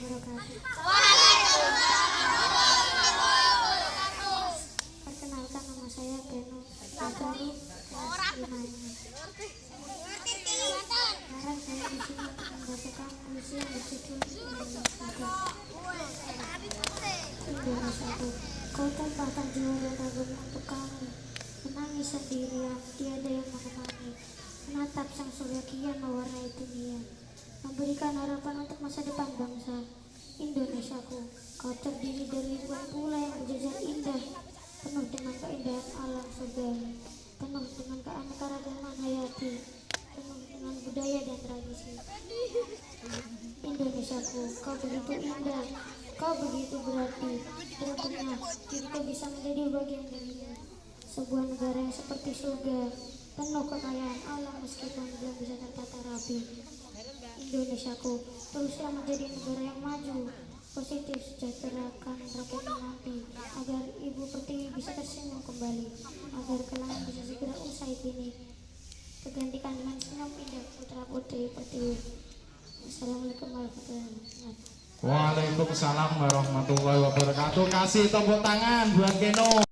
wabarakatuh. Perkenalkan, nama saya Beno Bagaru, kelas 5 ini. Sekarang saya di sini untuk membacakan puisi yang berjudul Indonesiaku. Kau tempatkan jiwa dan ragamu untuk kami, menangis sendirian, tiada yang menemani, menatap sang surya kian mewarnai dunia, memberikan harapan untuk masa depan bangsa. Indonesiaku, kau terdiri dari ribuan pulau yang berjajar indah, penuh dengan keindahan alam surgawi, penuh dengan keanekaragaman hayati, penuh dengan budaya dan tradisi. Indonesiaku, kau begitu indah, kau begitu berarti. Beruntungnya kita bisa menjadi bagian darinya, sebuah negara yang seperti surga, penuh kekayaan alam meskipun belum bisa tertata rapi. Indonesiaku, teruslah menjadi negara yang maju, positif, sejahterakan rakyatnya nanti, agar Ibu Pertiwi bisa tersenyum kembali, agar kelangan bisa segera usai kini, tergantikan dengan senyum indah putra putri Pertiwi. Assalamualaikum warahmatullahi wabarakatuh. Waalaikumsalam warahmatullahi wabarakatuh. Kasih tepuk tangan buat Keno.